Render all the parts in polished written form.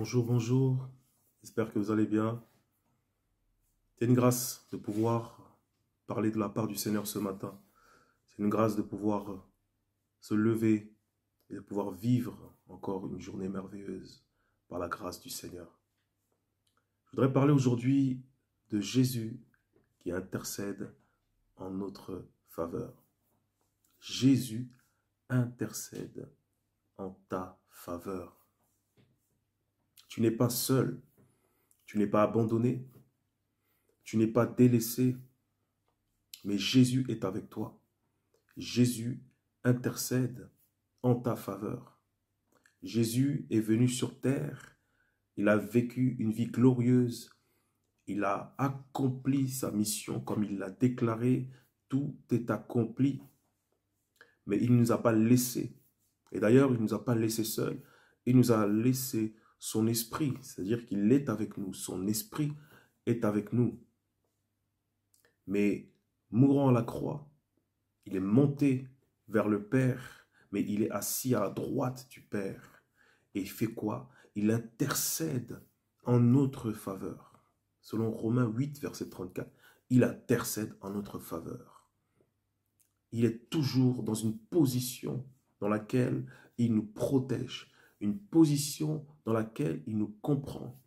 Bonjour, bonjour. J'espère que vous allez bien. C'est une grâce de pouvoir parler de la part du Seigneur ce matin. C'est une grâce de pouvoir se lever et de pouvoir vivre encore une journée merveilleuse par la grâce du Seigneur. Je voudrais parler aujourd'hui de Jésus qui intercède en notre faveur. Jésus intercède en ta faveur. Tu n'es pas seul, tu n'es pas abandonné, tu n'es pas délaissé, mais Jésus est avec toi. Jésus intercède en ta faveur. Jésus est venu sur terre, il a vécu une vie glorieuse, il a accompli sa mission comme il l'a déclaré, tout est accompli. Mais il ne nous a pas laissés. Et d'ailleurs, il ne nous a pas laissés seuls, il nous a laissé son esprit, c'est-à-dire qu'il est avec nous, son esprit est avec nous. Mais mourant à la croix, il est monté vers le Père, mais il est assis à la droite du Père. Et il fait quoi? Il intercède en notre faveur. Selon Romains 8, verset 34, il intercède en notre faveur. Il est toujours dans une position dans laquelle il nous protège, une position dans laquelle il nous comprend,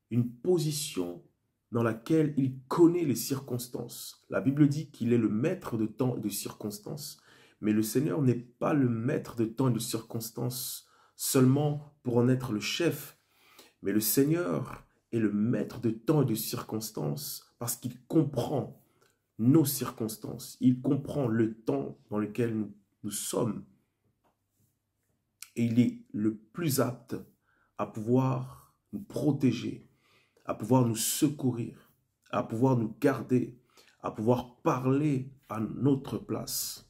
une position dans laquelle il connaît les circonstances. La Bible dit qu'il est le maître de temps et de circonstances, mais le Seigneur n'est pas le maître de temps et de circonstances seulement pour en être le chef, mais le Seigneur est le maître de temps et de circonstances parce qu'il comprend nos circonstances, il comprend le temps dans lequel nous sommes et il est le plus apte à pouvoir nous protéger, à pouvoir nous secourir, à pouvoir nous garder, à pouvoir parler à notre place,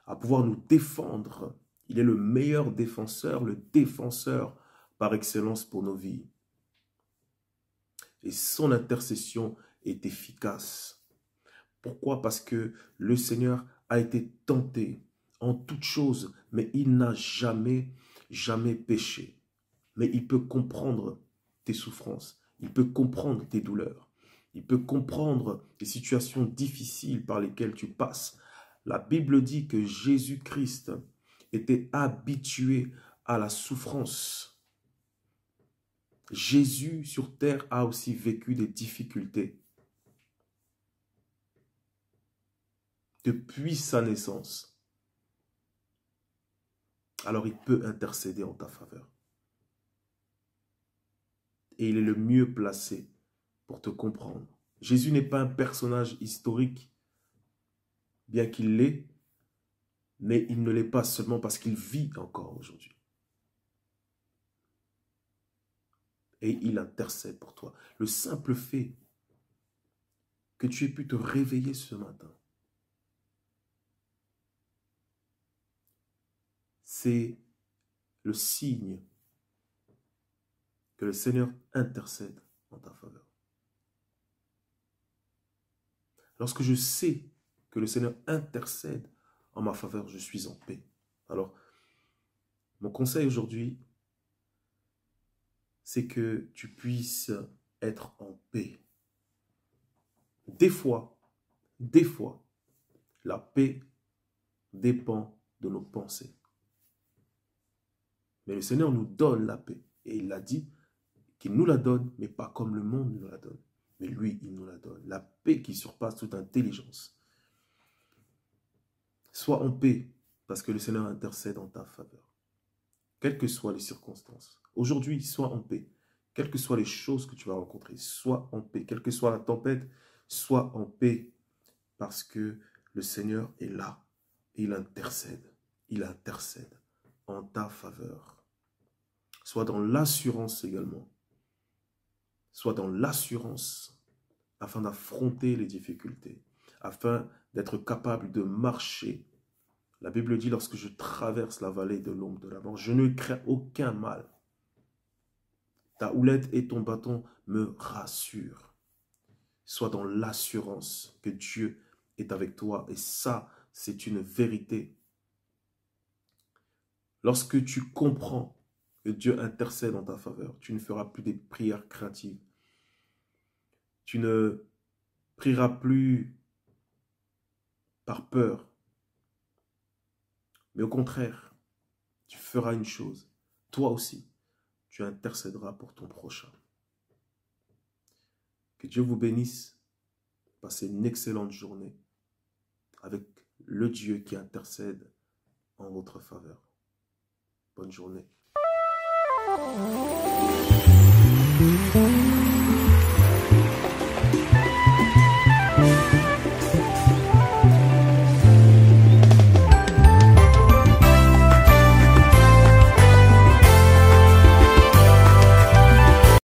à pouvoir nous défendre. Il est le meilleur défenseur, le défenseur par excellence pour nos vies. Et son intercession est efficace. Pourquoi? Parce que le Seigneur a été tenté en toutes choses, mais il n'a jamais péché. Mais il peut comprendre tes souffrances. Il peut comprendre tes douleurs. Il peut comprendre les situations difficiles par lesquelles tu passes. La Bible dit que Jésus-Christ était habitué à la souffrance. Jésus sur terre a aussi vécu des difficultés. Depuis sa naissance. Alors il peut intercéder en ta faveur. Et il est le mieux placé pour te comprendre. Jésus n'est pas un personnage historique, bien qu'il l'est, mais il ne l'est pas seulement parce qu'il vit encore aujourd'hui. Et il intercède pour toi. Le simple fait que tu aies pu te réveiller ce matin, c'est le signe que le Seigneur intercède en ta faveur. Lorsque je sais que le Seigneur intercède en ma faveur, je suis en paix. Alors, mon conseil aujourd'hui, c'est que tu puisses être en paix. Des fois, la paix dépend de nos pensées. Mais le Seigneur nous donne la paix. Et il a dit qu'il nous la donne, mais pas comme le monde nous la donne. Mais lui, il nous la donne. La paix qui surpasse toute intelligence. Sois en paix, parce que le Seigneur intercède en ta faveur. Quelles que soient les circonstances. Aujourd'hui, sois en paix. Quelles que soient les choses que tu vas rencontrer, sois en paix. Quelle que soit la tempête, sois en paix. Parce que le Seigneur est là. Et il intercède. Il intercède en ta faveur. Sois dans l'assurance également. Sois dans l'assurance afin d'affronter les difficultés, afin d'être capable de marcher. La Bible dit, lorsque je traverse la vallée de l'ombre de la mort, je ne crains aucun mal. Ta houlette et ton bâton me rassurent. Sois dans l'assurance que Dieu est avec toi. Et ça, c'est une vérité. Lorsque tu comprends que Dieu intercède en ta faveur. Tu ne feras plus des prières craintives. Tu ne prieras plus par peur. Mais au contraire, tu feras une chose. Toi aussi, tu intercéderas pour ton prochain. Que Dieu vous bénisse. Passez une excellente journée avec le Dieu qui intercède en votre faveur. Bonne journée.